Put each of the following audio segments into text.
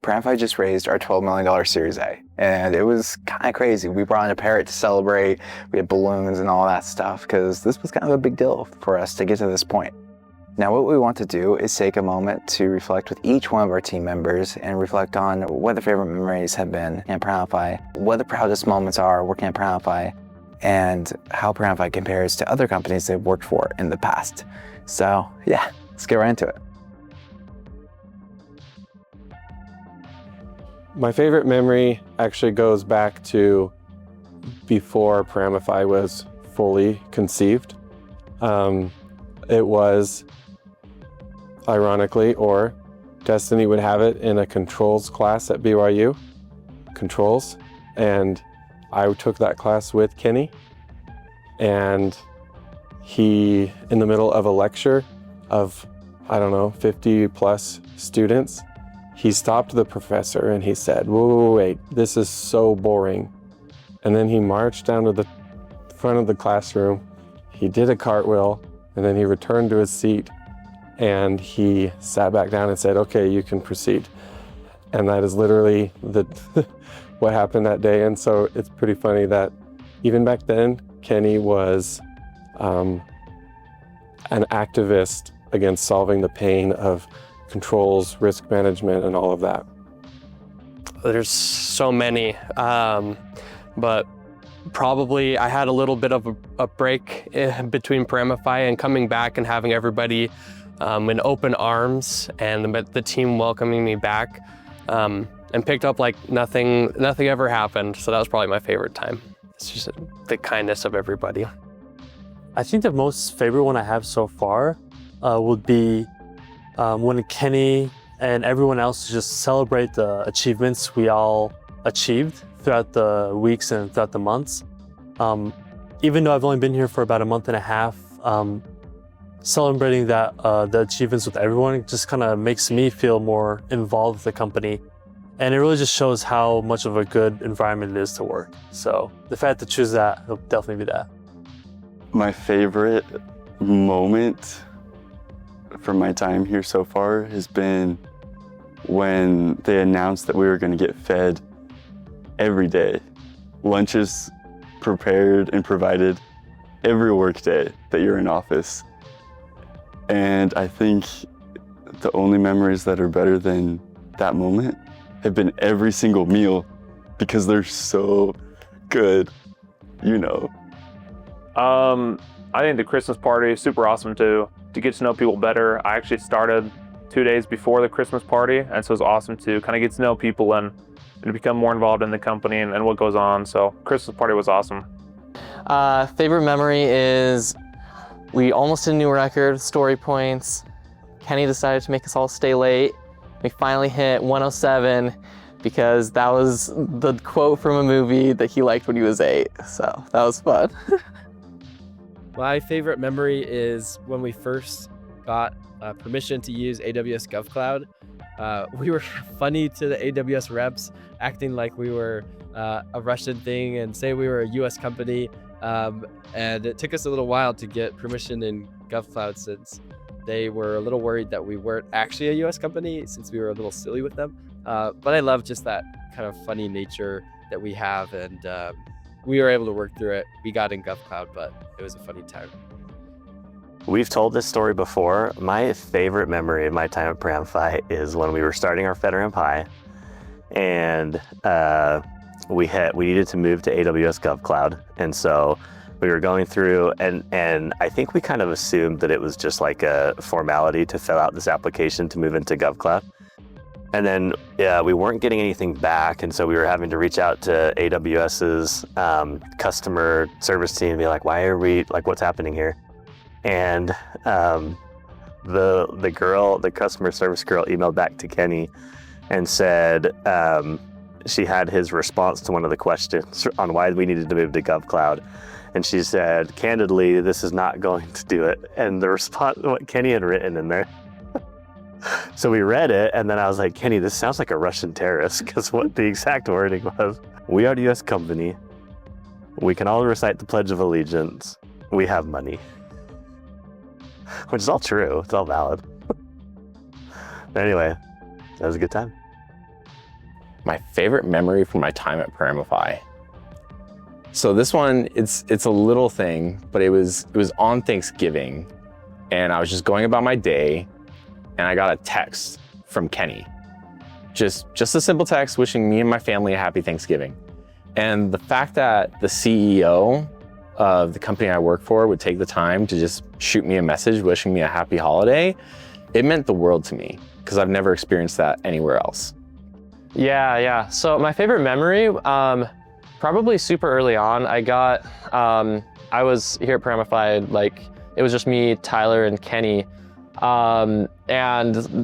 Paramify just raised our $12 million Series A, and it was kind of crazy. We brought in a parrot to celebrate, we had balloons and all that stuff, because this was kind of a big deal for us to get to this point. Now what we want to do is take a moment to reflect with each one of our team members and reflect on what their favorite memories have been at Paramify, what the proudest moments are working at Paramify, and how Paramify compares to other companies they've worked for in the past. So yeah, let's get right into it. My favorite memory actually goes back to before Paramify was fully conceived. It was, ironically, or destiny would have it, in a controls class at BYU, controls. And I took that class with Kenny, and he, in the middle of a lecture of, I don't know, 50 plus students, he stopped the professor and he said, wait, this is so boring. And then he marched down to the front of the classroom, he did a cartwheel, and then he returned to his seat and he sat back down and said, okay, you can proceed. And that is literally what happened that day. And so it's pretty funny that even back then, Kenny was an activist against solving the pain of controls, risk management, and all of that. There's so many, but probably I had a little bit of a break between Paramify and coming back and having everybody in open arms and the team welcoming me back, and picked up like nothing ever happened. So that was probably my favorite time. It's just the kindness of everybody. I think the most favorite one I have so far would be when Kenny and everyone else just celebrate the achievements we all achieved throughout the weeks and throughout the months. Even though I've only been here for about a month and a half, celebrating that the achievements with everyone just kind of makes me feel more involved with the company. And it really just shows how much of a good environment it is to work. So the fact to choose that, it'll definitely be that. My favorite moment from my time here so far has been when they announced that we were going to get fed every day. Lunches prepared and provided every work day that you're in office. And I think the only memories that are better than that moment have been every single meal, because they're so good, you know. I think the Christmas party is super awesome too, to get to know people better. I actually started 2 days before the Christmas party, and so it's awesome to kind of get to know people and become more involved in the company and what goes on. So Christmas party was awesome. Favorite memory is we almost did a new record, story points. Kenny decided to make us all stay late. We finally hit 107 because that was the quote from a movie that he liked when he was 8. So that was fun. My favorite memory is when we first got permission to use AWS GovCloud. We were funny to the AWS reps, acting like we were a Russian thing and say we were a US company. And it took us a little while to get permission in GovCloud, since they were a little worried that we weren't actually a US company, since we were a little silly with them. But I love just that kind of funny nature that we have, and we were able to work through it. We got in GovCloud, but it was a funny time. We've told this story before. My favorite memory of my time at Paramify is when we were starting our FedRAMP High, and we needed to move to AWS GovCloud, and so we were going through, and I think we kind of assumed that it was just like a formality to fill out this application to move into GovCloud. And then we weren't getting anything back, and so we were having to reach out to AWS's customer service team and be like, why are we, like, what's happening here? And the customer service girl emailed back to Kenny and said she had his response to one of the questions on why we needed to move to GovCloud. And she said, candidly, this is not going to do it. And the response, what Kenny had written in there. So we read it, and then I was like, Kenny, this sounds like a Russian terrorist, because what the exact wording was, we are a US company. We can all recite the Pledge of Allegiance. We have money. Which is all true. It's all valid. But anyway, that was a good time. My favorite memory from my time at Paramify. So this one, it's a little thing, but it was on Thanksgiving, and I was just going about my day, and I got a text from Kenny. Just a simple text wishing me and my family a happy Thanksgiving. And the fact that the CEO of the company I work for would take the time to just shoot me a message wishing me a happy holiday, it meant the world to me, because I've never experienced that anywhere else. Yeah. So my favorite memory, probably super early on. I was here at Paramify, like it was just me, Tyler, and Kenny. And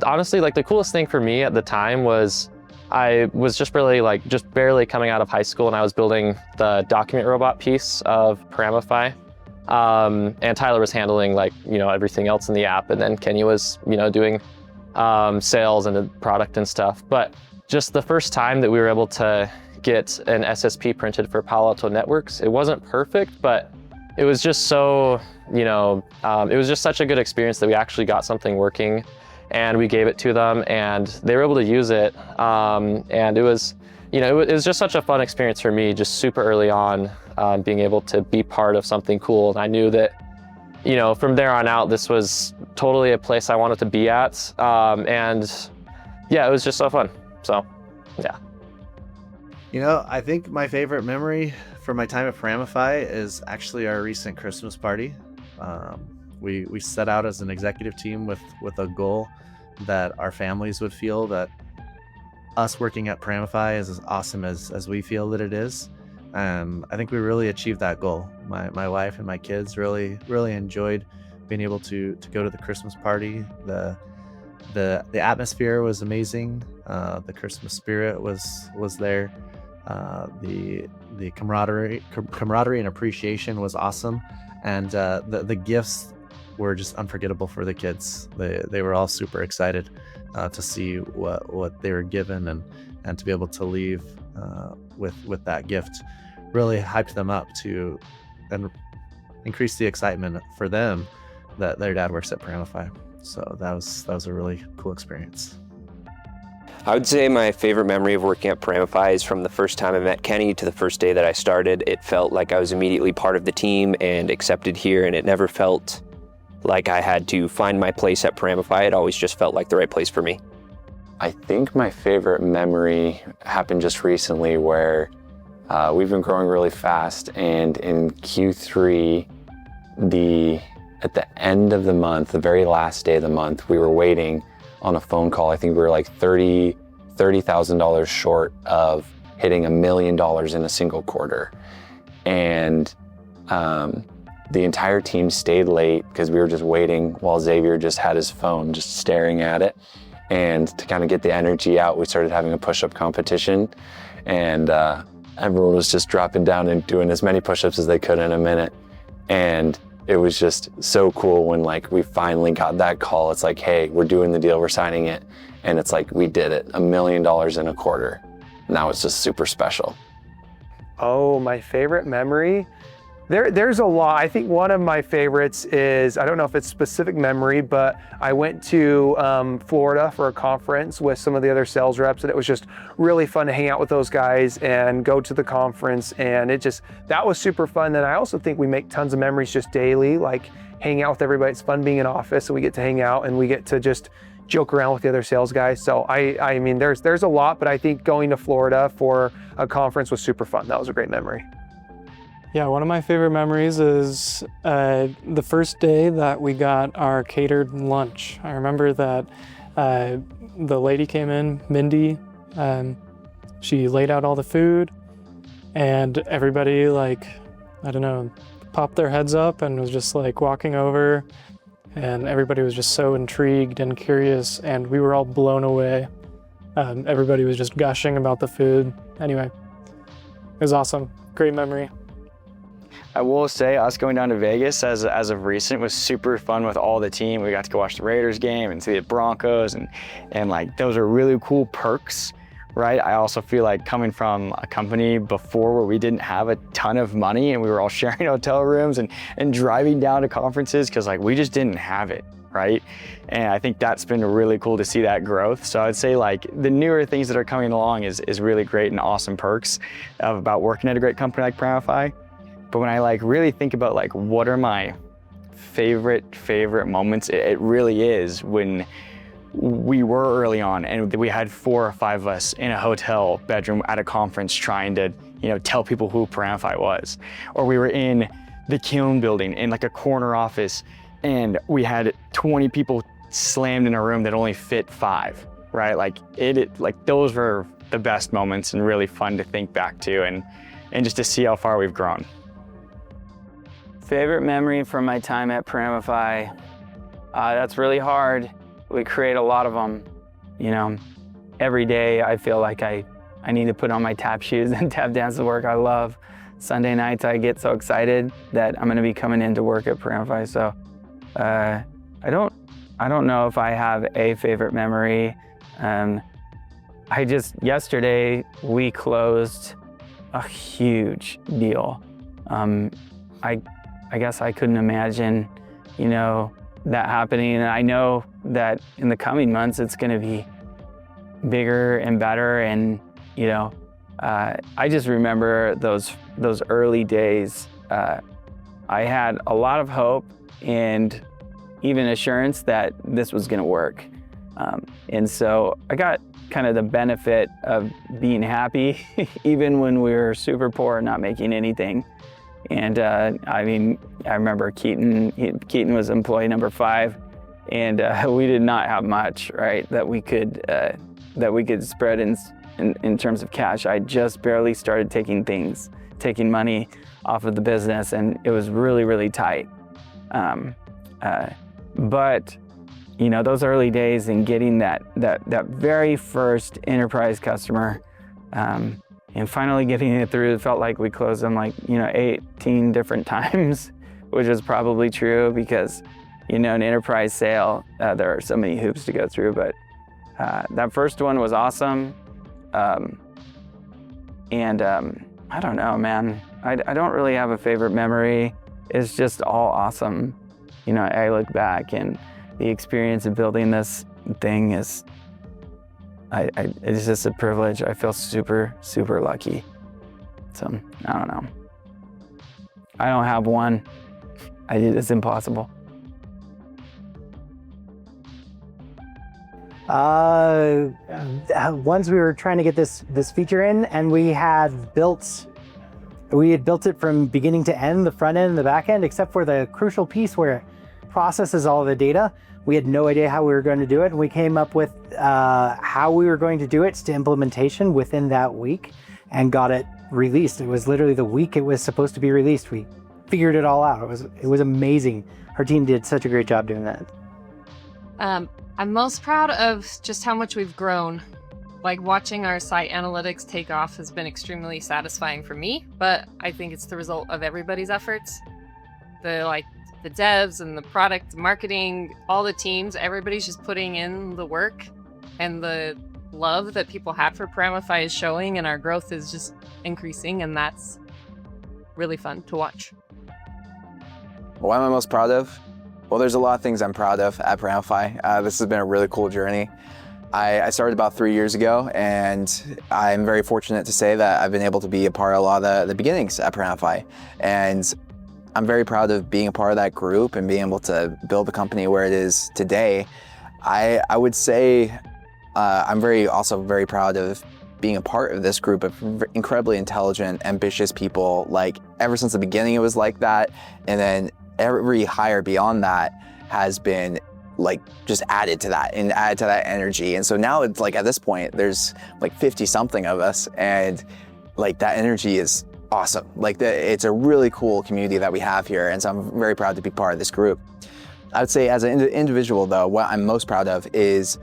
honestly, like the coolest thing for me at the time was I was just barely coming out of high school, and I was building the document robot piece of Paramify. And Tyler was handling everything else in the app, and then Kenny was doing sales and the product and stuff. But just the first time that we were able to get an SSP printed for Palo Alto Networks, it wasn't perfect, but it was just so, it was just such a good experience that we actually got something working, and we gave it to them, and they were able to use it. And it was, it was just such a fun experience for me, just super early on, being able to be part of something cool. And I knew that, from there on out, this was totally a place I wanted to be at. And yeah, it was just so fun. So, yeah. I think my favorite memory from my time at Paramify is actually our recent Christmas party. We set out as an executive team with a goal that our families would feel that us working at Paramify is as awesome as we feel that it is. I think we really achieved that goal. My wife and my kids really enjoyed being able to go to the Christmas party. The atmosphere was amazing. The Christmas spirit was there. The camaraderie and appreciation was awesome, and the gifts were just unforgettable for the kids. They were all super excited to see what they were given, and to be able to leave with that gift really hyped them up to and increase the excitement for them that their dad works at Paramify. So that was a really cool experience. I would say my favorite memory of working at Paramify is from the first time I met Kenny to the first day that I started. It felt like I was immediately part of the team and accepted here, and it never felt like I had to find my place at Paramify. It always just felt like the right place for me. I think my favorite memory happened just recently, where we've been growing really fast, and in Q3, at the end of the month, the very last day of the month, we were waiting on a phone call. I think we were like $30,000 short of hitting $1 million in a single quarter. And the entire team stayed late because we were just waiting while Xavier just had his phone just staring at it. And to kind of get the energy out, we started having a push-up competition, and everyone was just dropping down and doing as many push-ups as they could in a minute. And it was just so cool when we finally got that call. It's like, hey, we're doing the deal, we're signing it. And it's like, we did it, $1 million in a quarter. And that was just super special. Oh, my favorite memory? There's a lot. I think one of my favorites is, I don't know if it's specific memory, but I went to Florida for a conference with some of the other sales reps, and it was just really fun to hang out with those guys and go to the conference, and that was super fun. Then I also think we make tons of memories just daily, like hanging out with everybody. It's fun being in office, so we get to hang out and we get to just joke around with the other sales guys. So I mean, there's a lot, but I think going to Florida for a conference was super fun. That was a great memory. Yeah, one of my favorite memories is the first day that we got our catered lunch. I remember that the lady came in, Mindy, she laid out all the food, and everybody popped their heads up and was just walking over, and everybody was just so intrigued and curious, and we were all blown away. Everybody was just gushing about the food. Anyway, it was awesome, great memory. I will say us going down to Vegas as of recent was super fun with all the team. We got to go watch the Raiders game and see the Broncos, and those are really cool perks, right? I also feel like coming from a company before where we didn't have a ton of money and we were all sharing hotel rooms and driving down to conferences because we just didn't have it, right? And I think that's been really cool to see that growth. So I'd say like the newer things that are coming along is really great and awesome perks about working at a great company like Paramify. But when I like really think about like what are my favorite moments, it really is when we were early on and we had 4 or 5 of us in a hotel bedroom at a conference trying to, you know, tell people who Paramify was. Or we were in the Kiln building in like a corner office and we had 20 people slammed in a room that only fit 5, right? Like like those were the best moments and really fun to think back to and just to see how far we've grown. Favorite memory from my time at Paramify? That's really hard. We create a lot of them. You know, every day I feel like I need to put on my tap shoes and tap dance the work I love. Sunday nights I get so excited that I'm gonna be coming into work at Paramify. So I don't know if I have a favorite memory. Yesterday we closed a huge deal. I guess I couldn't imagine, you know, that happening. And I know that in the coming months, it's gonna be bigger and better. And, you know, I just remember those early days. I had a lot of hope and even assurance that this was gonna work. And so I got kind of the benefit of being happy, even when we were super poor and not making anything. And I mean, I remember Keaton was employee number 5, and we did not have much, right, that we could spread in terms of cash. I just barely started taking money off of the business, and it was really, really tight. But you know, those early days and getting that very first enterprise customer, and finally getting it through, it felt like we closed them like, you know, 18 different times, which is probably true because, you know, an enterprise sale, there are so many hoops to go through, but that first one was awesome. I don't know, man. I don't really have a favorite memory. It's just all awesome. You know, I look back and the experience of building this thing is, it's just a privilege. I feel super, super lucky. So, I don't know. I don't have one. It's impossible. Once we were trying to get this feature in, and we had built it from beginning to end, the front end and the back end, except for the crucial piece where it processes all the data. We had no idea how we were going to do it, and we came up with how we were going to do it to implementation within that week and got it released. It was literally the week it was supposed to be released. We figured it all out. It was amazing. Our team did such a great job doing that. I'm most proud of just how much we've grown. Like, watching our site analytics take off has been extremely satisfying for me, but I think it's the result of everybody's efforts. The devs and the product marketing, all the teams, everybody's just putting in the work, and the love that people have for Paramify is showing, and our growth is just increasing, and that's really fun to watch. What am I most proud of? Well, there's a lot of things I'm proud of at Paramify. This has been a really cool journey. I started about 3 years ago, and I'm very fortunate to say that I've been able to be a part of a lot of the beginnings at Paramify. And I'm very proud of being a part of that group and being able to build the company where it is today. I would say I'm also very proud of being a part of this group of incredibly intelligent, ambitious people. Like, ever since the beginning it was like that, and then every hire beyond that has been like just added to that and added to that energy. And so now it's like, at this point, there's like 50 something of us, and like that energy is awesome. Like, it's a really cool community that we have here, and so I'm very proud to be part of this group. I would say as an individual though, what I'm most proud of is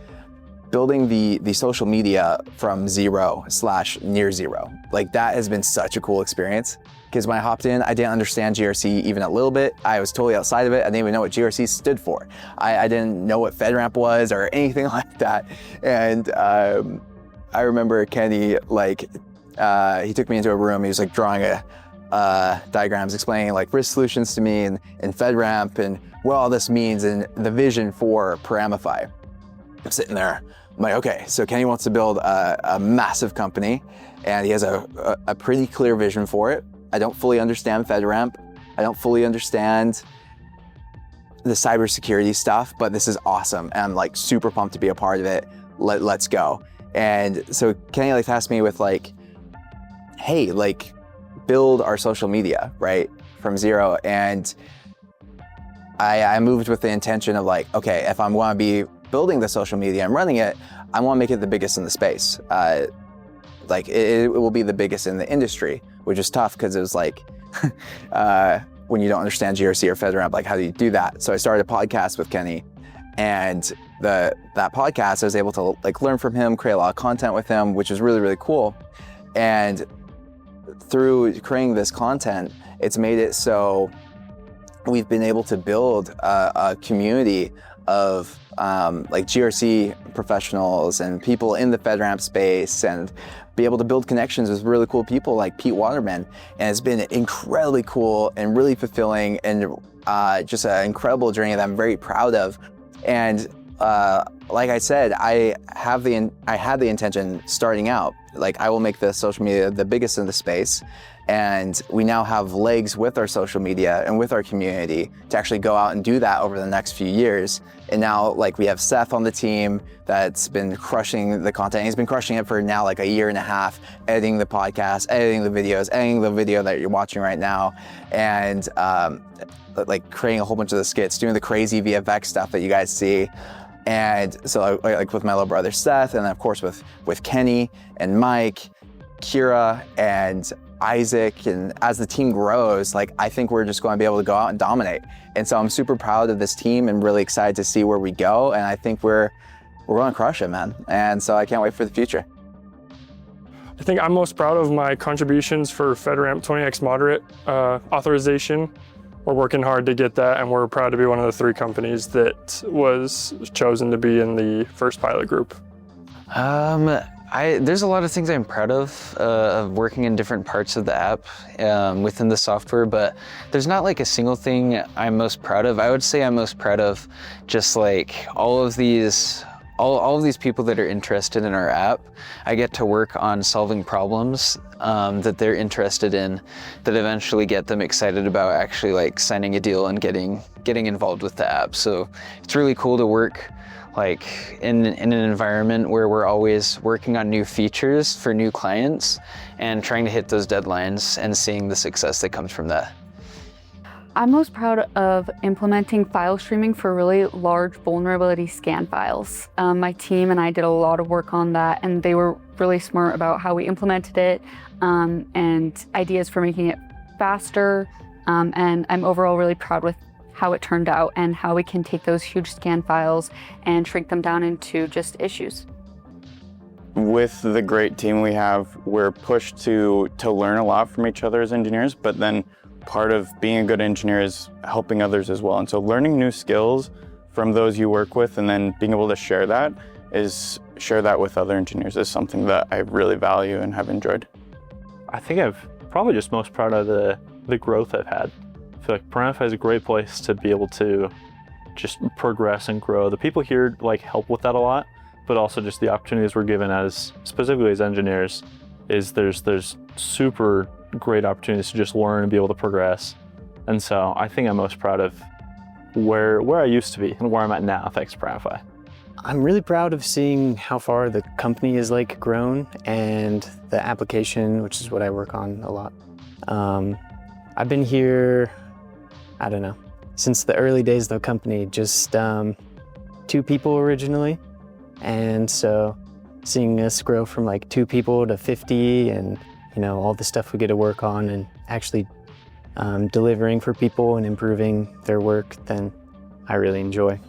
building the social media from zero/near zero. Like, that has been such a cool experience, because when I hopped in, I didn't understand GRC even a little bit. I was totally outside of it. I didn't even know what GRC stood for. I didn't know what FedRAMP was or anything like that. And I remember Kenny, like, he took me into a room. He was like drawing diagrams explaining like risk solutions to me and FedRAMP and what all this means and the vision for Paramify. I'm sitting there, I'm like, okay, so Kenny wants to build a massive company and he has a pretty clear vision for it. I don't fully understand FedRAMP. I don't fully understand the cybersecurity stuff, but this is awesome. And I'm like super pumped to be a part of it. Let's go. And so Kenny like tasked me with like, hey, like build our social media, right? From zero. And I moved with the intention of like, okay, if I'm going to be building the social media and running it, I want to make it the biggest in the space. Like it will be the biggest in the industry, which is tough because it was like, when you don't understand GRC or FedRAMP, like how do you do that? So I started a podcast with Kenny, and that podcast I was able to like learn from him, create a lot of content with him, which is really, really cool. And through creating this content, it's made it so we've been able to build a community of like GRC professionals and people in the FedRAMP space, and be able to build connections with really cool people like Pete Waterman. And it's been incredibly cool and really fulfilling, and just an incredible journey that I'm very proud of. And like I said, I had the intention starting out, like I will make the social media the biggest in the space. And we now have legs with our social media and with our community to actually go out and do that over the next few years. And now like we have Seth on the team that's been crushing the content. He's been crushing it for now like a year and a half, editing the podcast, editing the videos, editing the video that you're watching right now. And like creating a whole bunch of the skits, doing the crazy VFX stuff that you guys see. And so like with my little brother Seth, and then of course with Kenny and Mike, Kira, and Isaac, and as the team grows, like I think we're just going to be able to go out and dominate. And so I'm super proud of this team and really excited to see where we go. And I think we're going to crush it, man. And so I can't wait for the future. I think I'm most proud of my contributions for FedRAMP 20x moderate authorization. We're working hard to get that, and we're proud to be one of the 3 companies that was chosen to be in the first pilot group. There's a lot of things I'm proud of working in different parts of the app within the software, but there's not like a single thing I'm most proud of. I would say I'm most proud of just like all of these people that are interested in our app. I get to work on solving problems that they're interested in, that eventually get them excited about actually like signing a deal and getting involved with the app. So it's really cool to work like in an environment where we're always working on new features for new clients and trying to hit those deadlines and seeing the success that comes from that. I'm most proud of implementing file streaming for really large vulnerability scan files. My team and I did a lot of work on that, and they were really smart about how we implemented it and ideas for making it faster. And I'm overall really proud with how it turned out and how we can take those huge scan files and shrink them down into just issues. With the great team we have, we're pushed to learn a lot from each other as engineers, but then part of being a good engineer is helping others as well. And so learning new skills from those you work with and then being able to share that with other engineers is something that I really value and have enjoyed. I think I'm probably just most proud of the growth I've had. I feel like Paramify is a great place to be able to just progress and grow. The people here like help with that a lot, but also just the opportunities we're given as specifically as engineers is there's super great opportunities to just learn and be able to progress. And so I think I'm most proud of where I used to be and where I'm at now thanks to Paramify. I'm really proud of seeing how far the company has like grown and the application, which is what I work on a lot. I've been here, I don't know, since the early days of the company, just 2 people originally. And so seeing us grow from like 2 people to 50 and you know, all the stuff we get to work on and actually delivering for people and improving their work, then I really enjoy.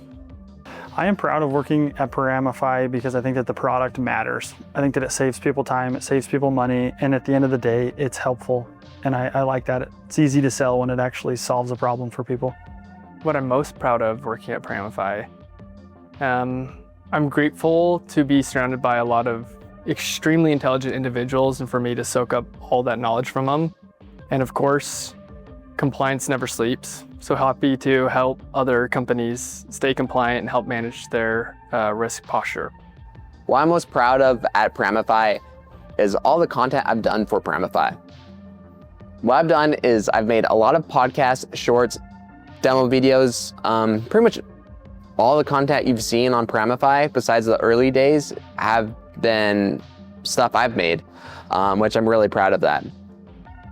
I am proud of working at Paramify because I think that the product matters. I think that it saves people time, it saves people money, and at the end of the day, it's helpful. And I like that. It's easy to sell when it actually solves a problem for people. What I'm most proud of working at Paramify, I'm grateful to be surrounded by a lot of extremely intelligent individuals and for me to soak up all that knowledge from them. And of course, compliance never sleeps. So happy to help other companies stay compliant and help manage their risk posture. What I'm most proud of at Paramify is all the content I've done for Paramify. What I've done is I've made a lot of podcasts, shorts, demo videos, pretty much all the content you've seen on Paramify besides the early days have been stuff I've made, which I'm really proud of that.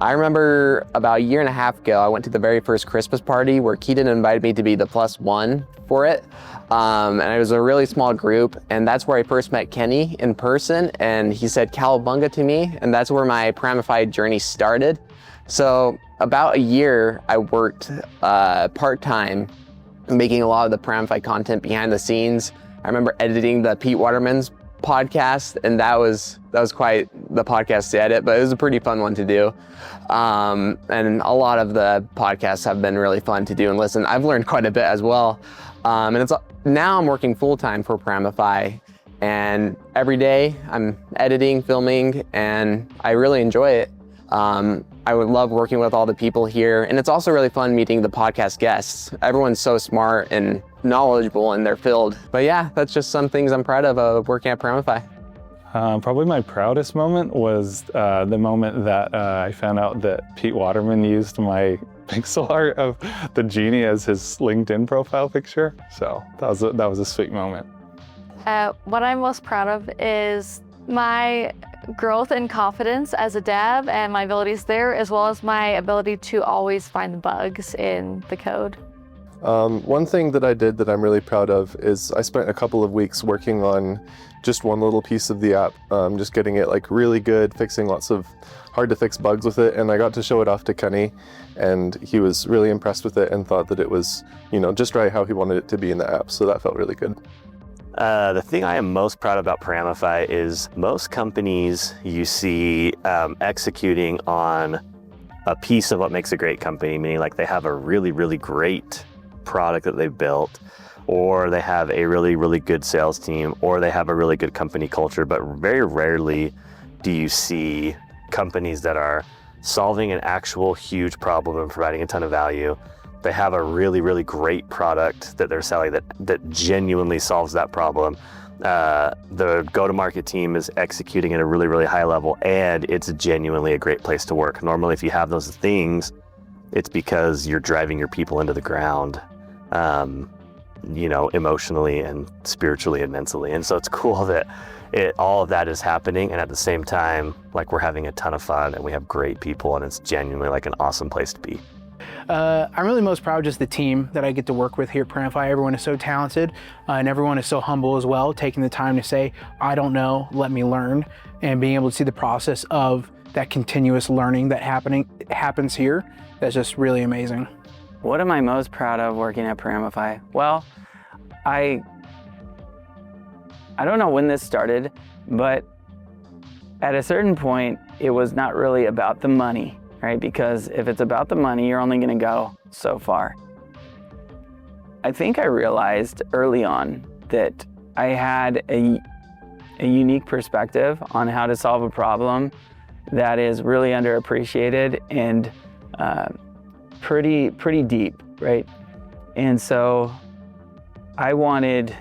I remember about a year and a half ago, I went to the very first Christmas party where Keaton invited me to be the +1 for it. And it was a really small group, and that's where I first met Kenny in person, and he said Cowabunga to me, and that's where my Paramify journey started. So about a year, I worked part-time, making a lot of the Paramify content behind the scenes. I remember editing the Pete Waterman's podcast, and that was quite the podcast to edit, but it was a pretty fun one to do. And a lot of the podcasts have been really fun to do and listen. I've learned quite a bit as well. And now I'm working full-time for Paramify, and every day I'm editing, filming, and I really enjoy it. I would love working with all the people here, and it's also really fun meeting the podcast guests. Everyone's so smart and knowledgeable in their field. But yeah, that's just some things I'm proud of working at Paramify. Probably my proudest moment was the moment that I found out that Pete Waterman used my pixel art of the genie as his LinkedIn profile picture. So that was a sweet moment. What I'm most proud of is my growth and confidence as a dev and my abilities there, as well as my ability to always find the bugs in the code. One thing that I did that I'm really proud of is I spent a couple of weeks working on just one little piece of the app, just getting it like really good, fixing lots of hard to fix bugs with it, and I got to show it off to Kenny, and he was really impressed with it and thought that it was, just right how he wanted it to be in the app, so that felt really good. The thing I am most proud about Paramify is most companies you see executing on a piece of what makes a great company, meaning like they have a really, really great product that they've built, or they have a really, really good sales team, or they have a really good company culture, but very rarely do you see companies that are solving an actual huge problem and providing a ton of value. They have a really, really great product that they're selling that genuinely solves that problem. The go-to-market team is executing at a really, really high level, and it's genuinely a great place to work. Normally, if you have those things, it's because you're driving your people into the ground, emotionally and spiritually and mentally. And so it's cool that all of that is happening, and at the same time, like, we're having a ton of fun and we have great people, and it's genuinely like an awesome place to be. I'm really most proud of just the team that I get to work with here at Paramify. Everyone is so talented, and everyone is so humble as well, taking the time to say, I don't know, let me learn, and being able to see the process of that continuous learning that happens here. That's just really amazing. What am I most proud of working at Paramify? Well, I don't know when this started, but at a certain point, it was not really about the money, right? Because if it's about the money, you're only gonna go so far. I think I realized early on that I had a unique perspective on how to solve a problem that is really underappreciated and pretty deep, right? And so I wanted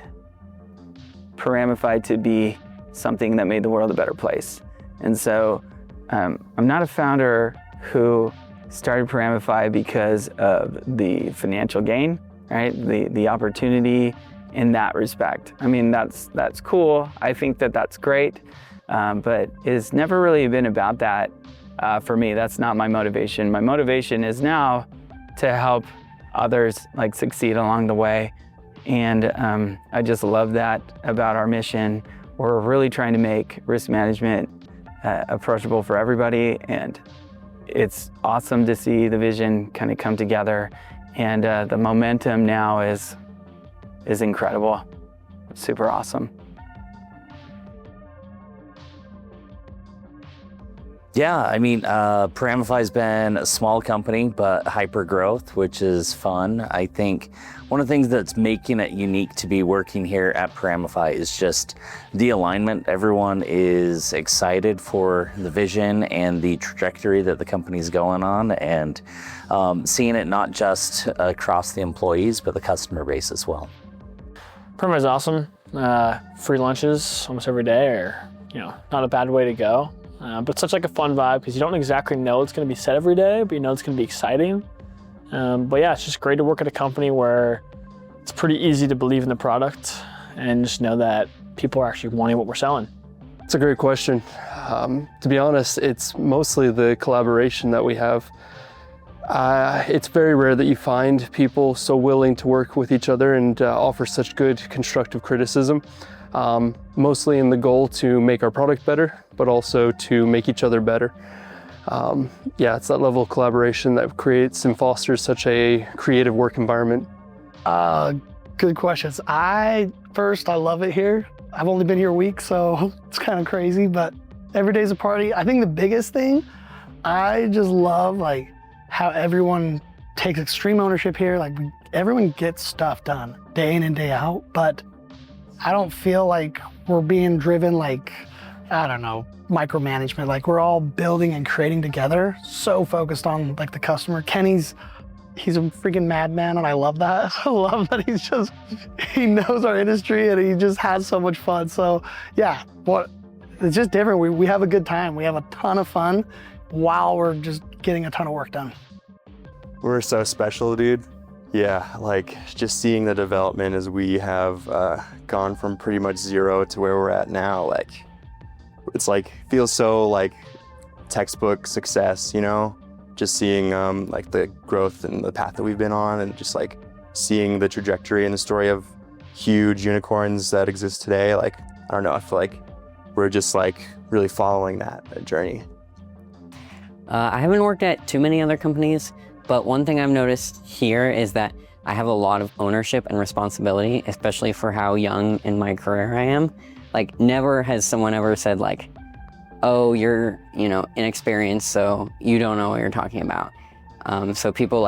Paramify to be something that made the world a better place. And so I'm not a founder who started Paramify because of the financial gain, right? The opportunity in that respect. I mean, that's cool. I think that that's great, but it's never really been about that for me. That's not my motivation. My motivation is now to help others like succeed along the way. And I just love that about our mission. We're really trying to make risk management approachable for everybody, and it's awesome to see the vision kind of come together, and the momentum now is incredible. Super awesome. Yeah, I mean, Paramify's been a small company, but hyper growth, which is fun. I think one of the things that's making it unique to be working here at Paramify is just the alignment. Everyone is excited for the vision and the trajectory that the company's going on, and seeing it not just across the employees, but the customer base as well. Paramify is awesome. Free lunches almost every day, or not a bad way to go. But such like a fun vibe because you don't exactly know it's going to be said every day, but you know it's going to be exciting. But yeah, it's just great to work at a company where it's pretty easy to believe in the product and just know that people are actually wanting what we're selling. It's a great question. To be honest, it's mostly the collaboration that we have. It's very rare that you find people so willing to work with each other and offer such good constructive criticism. Mostly in the goal to make our product better, but also to make each other better. Yeah, it's that level of collaboration that creates and fosters such a creative work environment. Good questions. I love it here. I've only been here a week, so it's kind of crazy, but every day's a party. I think the biggest thing, I just love how everyone takes extreme ownership here. Everyone gets stuff done day in and day out, but I don't feel like we're being driven micromanagement. We're all building and creating together, so focused on the customer. Kenny's a freaking madman, and I love that. I love that he knows our industry and he just has so much fun. So yeah, it's just different. We have a good time. We have a ton of fun while we're just getting a ton of work done. We're so special, dude. Yeah, just seeing the development as we have gone from pretty much zero to where we're at now, it's feels so textbook success, just seeing the growth and the path that we've been on, and just seeing the trajectory and the story of huge unicorns that exist today. I don't know, I feel like we're just really following that journey. I haven't worked at too many other companies, but one thing I've noticed here is that I have a lot of ownership and responsibility, especially for how young in my career I am. Never has someone ever said oh, you're, inexperienced, so you don't know what you're talking about. So people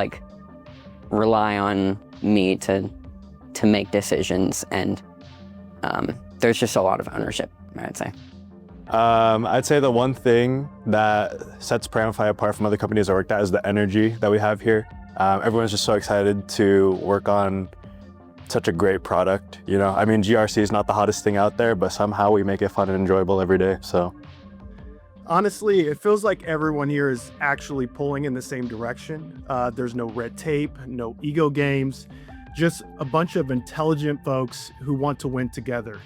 rely on me to make decisions, and there's just a lot of ownership, I'd say. I'd say the one thing that sets Paramify apart from other companies I worked at is the energy that we have here. Everyone's just so excited to work on such a great product, I mean, GRC is not the hottest thing out there, but somehow we make it fun and enjoyable every day, so. Honestly, it feels like everyone here is actually pulling in the same direction. There's no red tape, no ego games, just a bunch of intelligent folks who want to win together.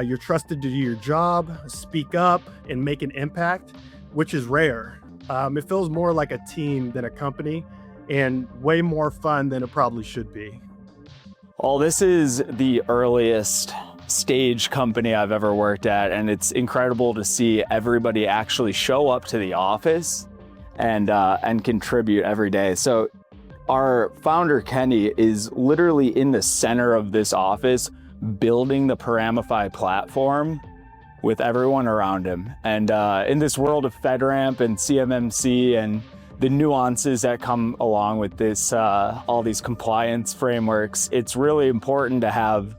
You're trusted to do your job, speak up, and make an impact, which is rare. It feels more like a team than a company, and way more fun than it probably should be. Well, this is the earliest stage company I've ever worked at, and it's incredible to see everybody actually show up to the office and contribute every day. So our founder, Kenny, is literally in the center of this office, building the Paramify platform with everyone around him. And in this world of FedRAMP and CMMC and the nuances that come along with this, all these compliance frameworks, it's really important to have,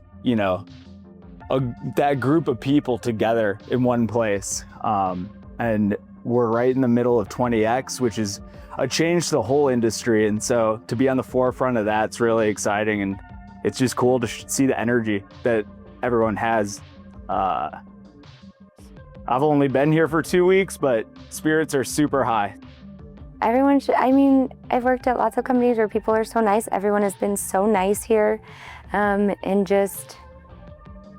that group of people together in one place. And we're right in the middle of 20X, which is a change to the whole industry. And so to be on the forefront of that's really exciting. And it's just cool to see the energy that everyone has. I've only been here for 2 weeks, but spirits are super high. Everyone should, I've worked at lots of companies where people are so nice. Everyone has been so nice here, and just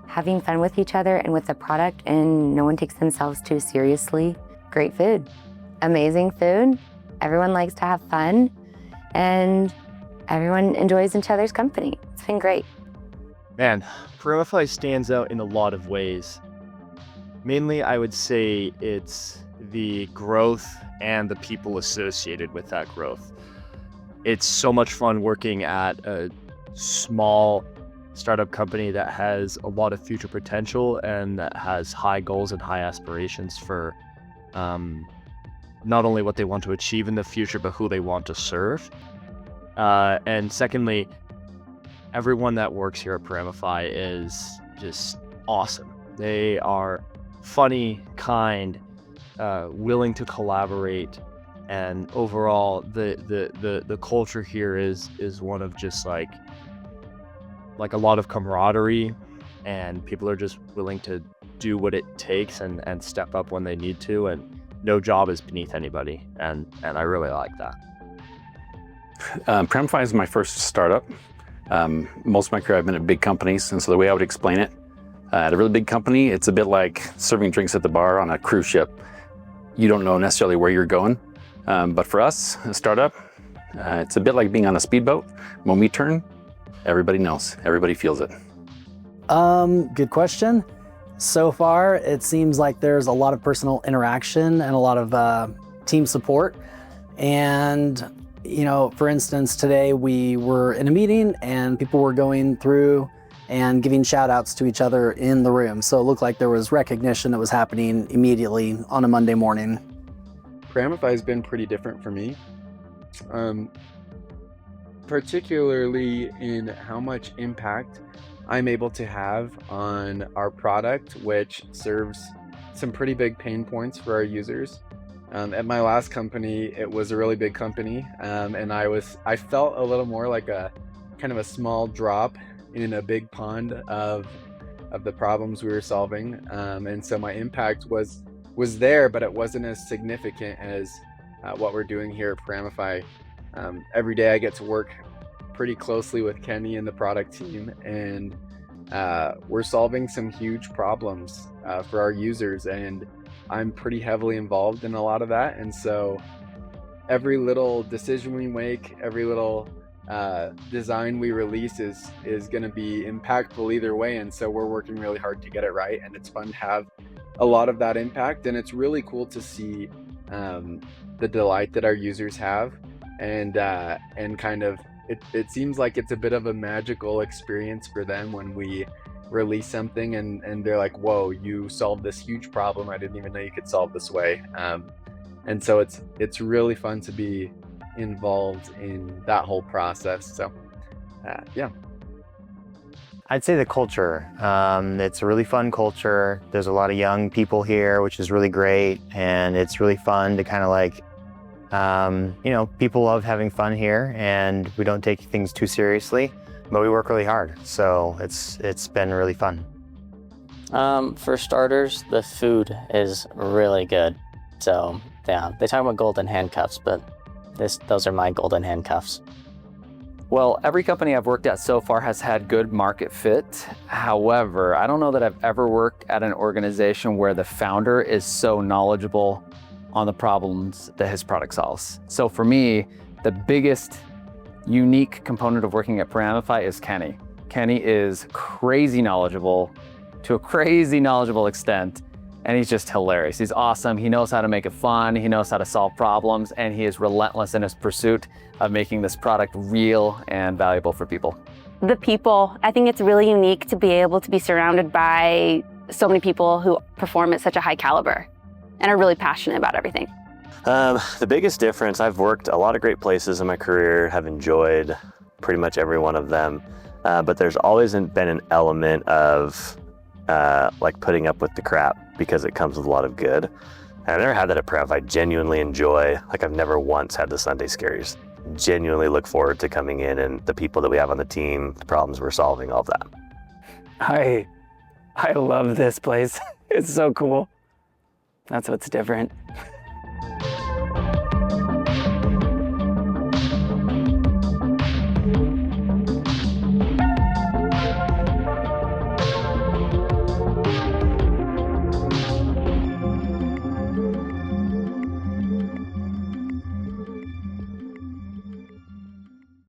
having fun with each other and with the product, and no one takes themselves too seriously. Great food, amazing food. Everyone likes to have fun, and everyone enjoys each other's company. It's been great. Man, Paramify stands out in a lot of ways. Mainly, I would say it's the growth and the people associated with that growth. It's so much fun working at a small startup company that has a lot of future potential and that has high goals and high aspirations for not only what they want to achieve in the future, but who they want to serve. And secondly, everyone that works here at Paramify is just awesome. They are funny, kind, willing to collaborate, and overall the culture here is one of just like a lot of camaraderie, and people are just willing to do what it takes and step up when they need to, and no job is beneath anybody, and I really like that. Paramify is my first startup. Most of my career I've been at big companies, and so the way I would explain it, at a really big company, it's a bit like serving drinks at the bar on a cruise ship. You don't know necessarily where you're going, but for us, a startup, it's a bit like being on a speedboat. When we turn, everybody knows, everybody feels it. Good question. So far, it seems like there's a lot of personal interaction and a lot of team support. And, you know, for instance, today we were in a meeting and people were going through and giving shout outs to each other in the room. So it looked like there was recognition that was happening immediately on a Monday morning. Paramify has been pretty different for me, particularly in how much impact I'm able to have on our product, which serves some pretty big pain points for our users. At my last company, it was a really big company, and I felt a little more like a kind of a small drop in a big pond of the problems we were solving, and so my impact was there, but it wasn't as significant as what we're doing here at Paramify. Every day I get to work pretty closely with Kenny and the product team, and we're solving some huge problems for our users, and I'm pretty heavily involved in a lot of that. And so every little decision we make, every little design we release is going to be impactful either way, and so we're working really hard to get it right, and it's fun to have a lot of that impact, and it's really cool to see the delight that our users have, and kind of it seems like it's a bit of a magical experience for them when we release something and they're like, whoa, you solved this huge problem, I didn't even know you could solve this way. And so it's really fun to be involved in that whole process. So yeah. I'd say the culture. It's a really fun culture. There's a lot of young people here, which is really great, and it's really fun to kind of like you know, people love having fun here, and we don't take things too seriously, but we work really hard. So it's been really fun. For starters, the food is really good. So yeah, they talk about golden handcuffs, but those are my golden handcuffs. Well, every company I've worked at so far has had good market fit. However, I don't know that I've ever worked at an organization where the founder is so knowledgeable on the problems that his product solves. So for me, the biggest unique component of working at Paramify is Kenny. Kenny is crazy knowledgeable to a crazy knowledgeable extent, and he's just hilarious. He's awesome. He knows how to make it fun. He knows how to solve problems, and he is relentless in his pursuit of making this product real and valuable for people. The people, I think it's really unique to be able to be surrounded by so many people who perform at such a high caliber and are really passionate about everything. The biggest difference, I've worked a lot of great places in my career, have enjoyed pretty much every one of them, but there's always been an element of like putting up with the crap because it comes with a lot of good. And I've never had that at Paramify. I genuinely enjoy, like I've never once had the Sunday scaries. Genuinely look forward to coming in and the people that we have on the team, the problems we're solving, all of that. I love this place. It's so cool. That's what's different.